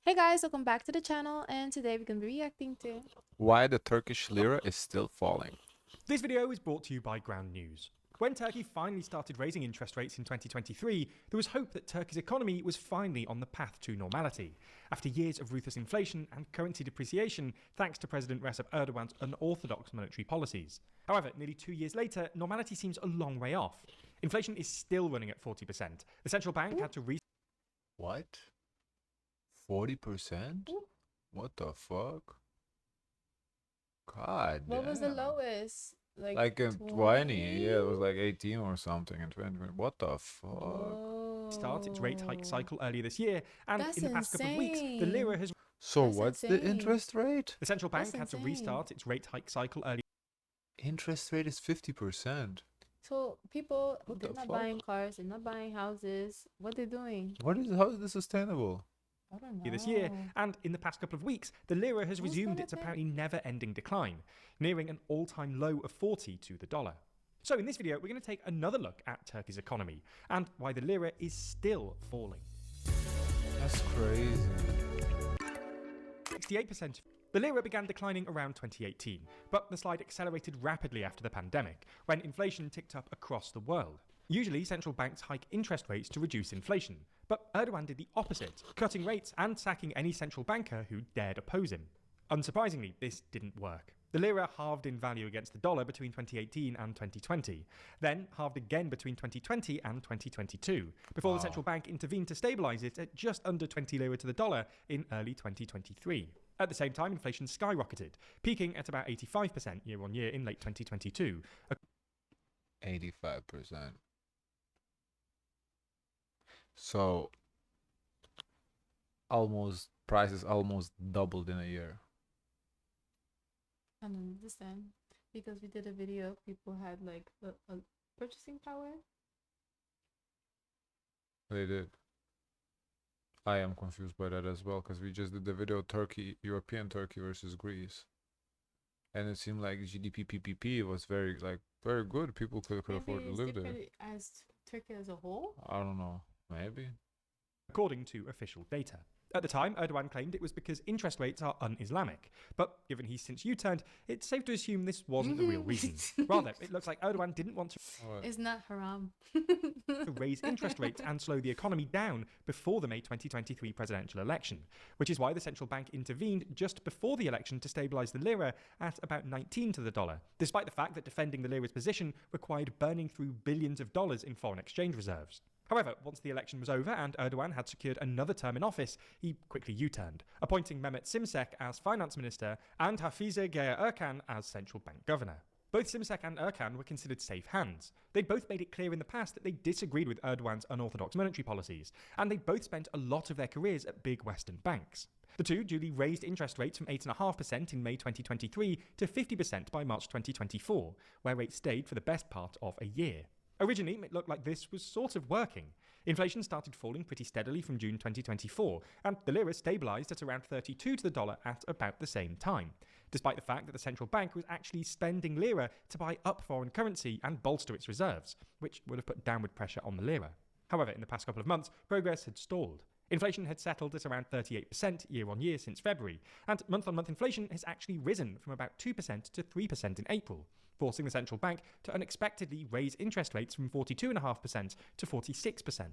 Hey guys, welcome back to the channel, and today we're going to be reacting to Why the Turkish lira is still falling. This video is brought to you by Ground News. When Turkey finally started raising interest rates in 2023, there was hope that Turkey's economy was finally on the path to normality. After years of ruthless inflation and currency depreciation, thanks to President Recep Erdogan's unorthodox monetary policies. However, nearly 2 years later, normality seems a long way off. Inflation is still running at 40%. The central bank had to What? 40%? What the fuck? God what was the damn. lowest? Like in 20, yeah, it was like 18 or something in 2020. What the fuck? Whoa. start its rate hike cycle earlier this year, and That's in the past couple of weeks, the insane. lira has. So That's what's the insane. interest rate? The central bank That's had to insane. restart its rate hike cycle earlier. Interest rate is 50%. So people, What they're the not fuck? buying cars, they're not buying houses. What they doing? How is this sustainable? I don't know. This year, and in the past couple of weeks, the lira has Who's resumed gonna its pay? apparently never-ending decline, nearing an all-time low of 40 to the dollar. So in this video, we're going to take another look at Turkey's economy and why the lira is still falling. That's crazy. 68%. The lira began declining around 2018, but the slide accelerated rapidly after the pandemic, when inflation ticked up across the world. Usually, central banks hike interest rates to reduce inflation, but Erdogan did the opposite, cutting rates and sacking any central banker who dared oppose him. Unsurprisingly, this didn't work. The lira halved in value against the dollar between 2018 and 2020, then halved again between 2020 and 2022, before the central bank intervened to stabilize it at just under 20 lira to the dollar in early 2023. At the same time, inflation skyrocketed, peaking at about 85% year on year in late 2022. 85%. So prices almost doubled in a year. I don't understand. Because we did a video, people had like a purchasing power. They did. I am confused by that as well, because we just did the video European Turkey versus Greece. And it seemed like GDP PPP was very good. People could afford to live there. As Turkey as a whole. I don't know. Maybe. According to official data. At the time, Erdogan claimed it was because interest rates are un-Islamic. But given he's since U-turned, it's safe to assume this wasn't the real reason. Rather, it looks like Erdogan didn't want It's not haram. to raise interest rates and slow the economy down before the May 2023 presidential election, which is why the central bank intervened just before the election to stabilize the lira at about 19 to the dollar, despite the fact that defending the lira's position required burning through billions of dollars in foreign exchange reserves. However, once the election was over and Erdogan had secured another term in office, he quickly U-turned, appointing Mehmet Şimşek as finance minister and Hafize Gaye Erkan as central bank governor. Both Şimşek and Erkan were considered safe hands. They'd both made it clear in the past that they disagreed with Erdogan's unorthodox monetary policies, and they'd both spent a lot of their careers at big Western banks. The two duly raised interest rates from 8.5% in May 2023 to 50% by March 2024, where rates stayed for the best part of a year. Originally, it looked like this was sort of working. Inflation started falling pretty steadily from June 2024, and the lira stabilized at around 32 to the dollar at about the same time, despite the fact that the central bank was actually spending lira to buy up foreign currency and bolster its reserves, which would have put downward pressure on the lira. However, in the past couple of months, progress had stalled. Inflation had settled at around 38% year on year since February, and month-on-month inflation has actually risen from about 2% to 3% in April, forcing the central bank to unexpectedly raise interest rates from 42.5% to 46%.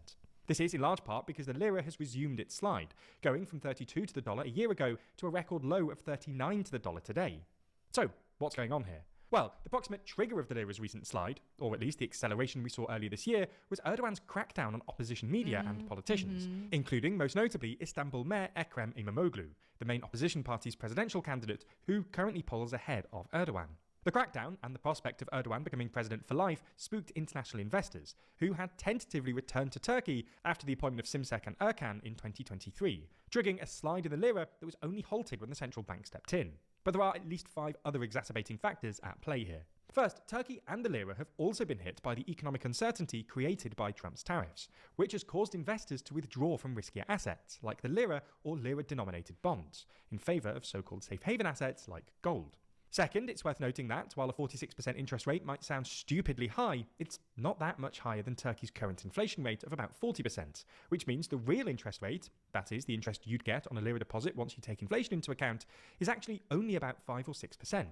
This is in large part because the lira has resumed its slide, going from 32 to the dollar a year ago to a record low of 39 to the dollar today. So, what's going on here? Well, the proximate trigger of the lira's recent slide, or at least the acceleration we saw earlier this year, was Erdogan's crackdown on opposition media and politicians, including most notably Istanbul Mayor Ekrem İmamoğlu, the main opposition party's presidential candidate who currently polls ahead of Erdogan. The crackdown and the prospect of Erdogan becoming president for life spooked international investors, who had tentatively returned to Turkey after the appointment of Şimşek and Erkan in 2023, triggering a slide in the lira that was only halted when the central bank stepped in. But there are at least 5 other exacerbating factors at play here. First, Turkey and the lira have also been hit by the economic uncertainty created by Trump's tariffs, which has caused investors to withdraw from riskier assets, like the lira or lira-denominated bonds, in favour of so-called safe haven assets like gold. Second, it's worth noting that, while a 46% interest rate might sound stupidly high, it's not that much higher than Turkey's current inflation rate of about 40%, which means the real interest rate, that is, the interest you'd get on a lira deposit once you take inflation into account, is actually only about 5 or 6%.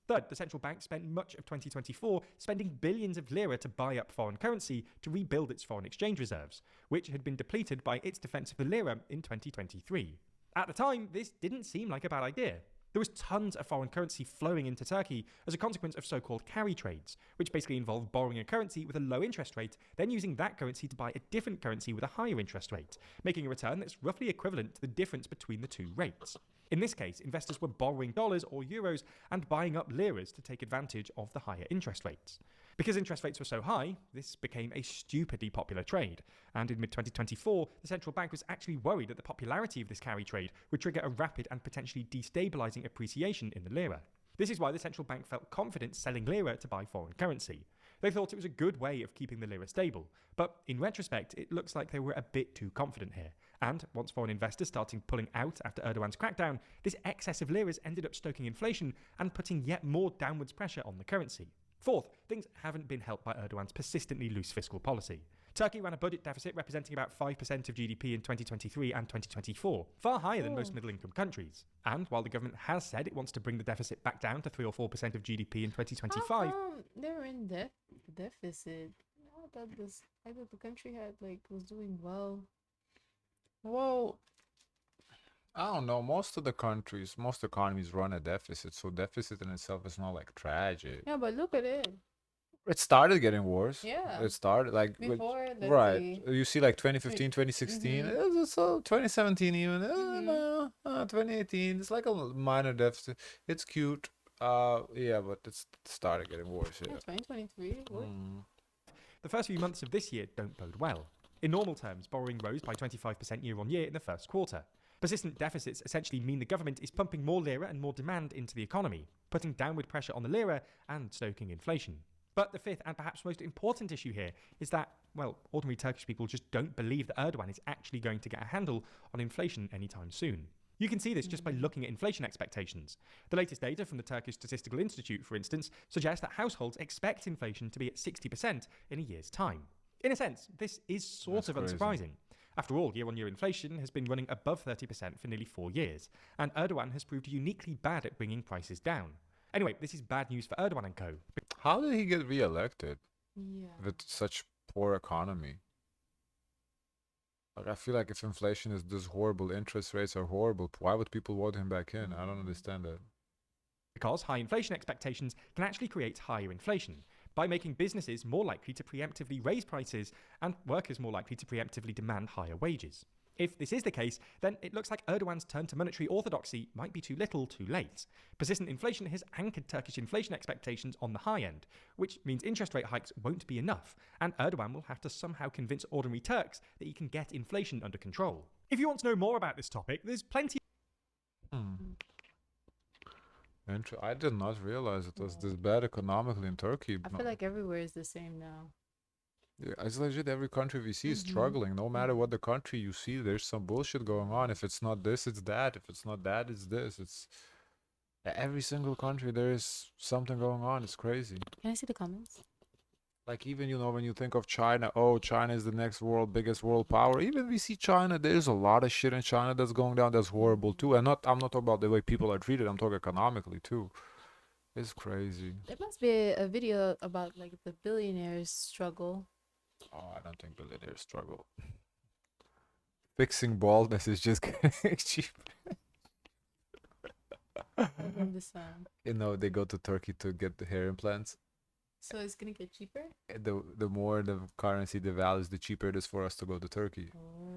Third, the central bank spent much of 2024 spending billions of lira to buy up foreign currency to rebuild its foreign exchange reserves, which had been depleted by its defense of the lira in 2023. At the time, this didn't seem like a bad idea. There was tons of foreign currency flowing into Turkey as a consequence of so-called carry trades, which basically involve borrowing a currency with a low interest rate, then using that currency to buy a different currency with a higher interest rate, making a return that's roughly equivalent to the difference between the two rates. In this case, investors were borrowing dollars or euros and buying up liras to take advantage of the higher interest rates. Because interest rates were so high, this became a stupidly popular trade, and in mid-2024, the central bank was actually worried that the popularity of this carry trade would trigger a rapid and potentially destabilizing appreciation in the lira. This is why the central bank felt confident selling lira to buy foreign currency. They thought it was a good way of keeping the lira stable, but in retrospect, it looks like they were a bit too confident here. And once foreign investors started pulling out after Erdogan's crackdown, this excess of liras ended up stoking inflation and putting yet more downwards pressure on the currency. Fourth, things haven't been helped by Erdogan's persistently loose fiscal policy. Turkey ran a budget deficit representing about 5% of GDP in 2023 and 2024, far higher than most middle-income countries. And while the government has said it wants to bring the deficit back down to 3 or 4% of GDP in 2025... They were in deficit. I thought the country was doing well. Well, I don't know. Most economies run a deficit, so deficit in itself is not like tragic. Yeah, but look at it. It started getting worse. Yeah. It started like Before, let's right. see. You see, like 2015, 2016, so 2017 even, 2018. It's like a minor deficit. It's cute. Yeah, but it's started getting worse. Yeah. 2023. What? The first few months of this year don't bode well. In normal terms, borrowing rose by 25% year on year in the first quarter. Persistent deficits essentially mean the government is pumping more lira and more demand into the economy, putting downward pressure on the lira and stoking inflation. But the fifth and perhaps most important issue here is that, well, ordinary Turkish people just don't believe that Erdogan is actually going to get a handle on inflation anytime soon. You can see this just by looking at inflation expectations. The latest data from the Turkish Statistical Institute, for instance, suggests that households expect inflation to be at 60% in a year's time. In a sense, this is sort of unsurprising. After all, year-on-year inflation has been running above 30% for nearly 4 years, and Erdogan has proved uniquely bad at bringing prices down. Anyway, this is bad news for Erdogan and co. How did he get re-elected Yeah. with such poor economy? Like, I feel like if inflation is this horrible, interest rates are horrible, why would people vote him back in? I don't understand that. Because high inflation expectations can actually create higher inflation by making businesses more likely to preemptively raise prices and workers more likely to preemptively demand higher wages. If this is the case, then it looks like Erdogan's turn to monetary orthodoxy might be too little, too late. Persistent inflation has anchored Turkish inflation expectations on the high end, which means interest rate hikes won't be enough, and Erdogan will have to somehow convince ordinary Turks that he can get inflation under control. If you want to know more about this topic, there's plenty... I did not realize it was this bad economically in Turkey. I feel like everywhere is the same now. Yeah, it's legit. Every country we see is struggling. No matter what the country you see, there's some bullshit going on. If it's not this, it's that. If it's not that, it's this. It's every single country there is something going on. It's crazy. Can I see the comments? Like, even, you know, when you think of China, oh, China is the next biggest world power. Even we see China, there's a lot of shit in China that's going down that's horrible too. And I'm not talking about the way people are treated. I'm talking economically too. It's crazy. There must be a video about like the billionaires' struggle. Oh, I don't think billionaires struggle. Fixing baldness is just getting cheap. I don't understand. You know, they go to Turkey to get the hair implants. So it's gonna get cheaper? The more the currency devalues, the cheaper it is for us to go to Turkey.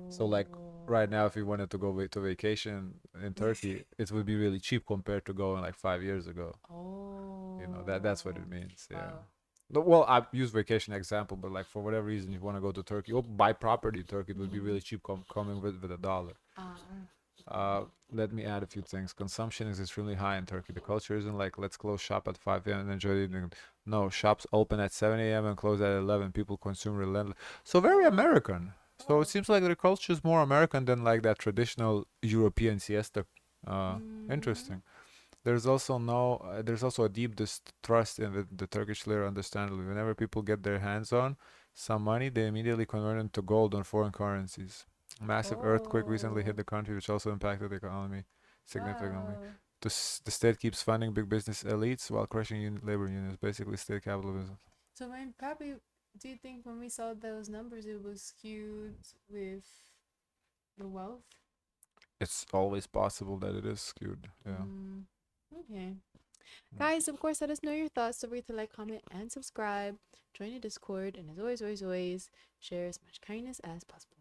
So like right now, if we wanted to go to vacation in Turkey, it would be really cheap compared to going like 5 years ago. Oh. You know, that's what it means. Yeah. Wow. Well, I use vacation example, but like for whatever reason, you want to go to Turkey or buy property in Turkey, it would be really cheap coming with $1. Let me add a few things. Consumption is extremely high in Turkey. The culture isn't like, let's close shop at 5 a.m. and enjoy the evening. No, shops open at 7 a.m. and close at 11. People consume relentless. So very American. So it seems like the culture is more American than like that traditional European siesta. Interesting. There's also there's also a deep distrust in the Turkish lira, understandably. Whenever people get their hands on some money, they immediately convert it to gold on foreign currencies. Massive earthquake recently hit Oh, the country, which also impacted the economy significantly. wow. The state keeps funding big business elites while crushing labor unions, basically state capitalism. So when probably do you think when we saw those numbers it was skewed with the wealth? It's always possible that it is skewed. Yeah. Mm, okay. Mm. Guys, of course, let us know your thoughts. Don't forget to like, comment, and subscribe. Join the Discord. And as always, share as much kindness as possible.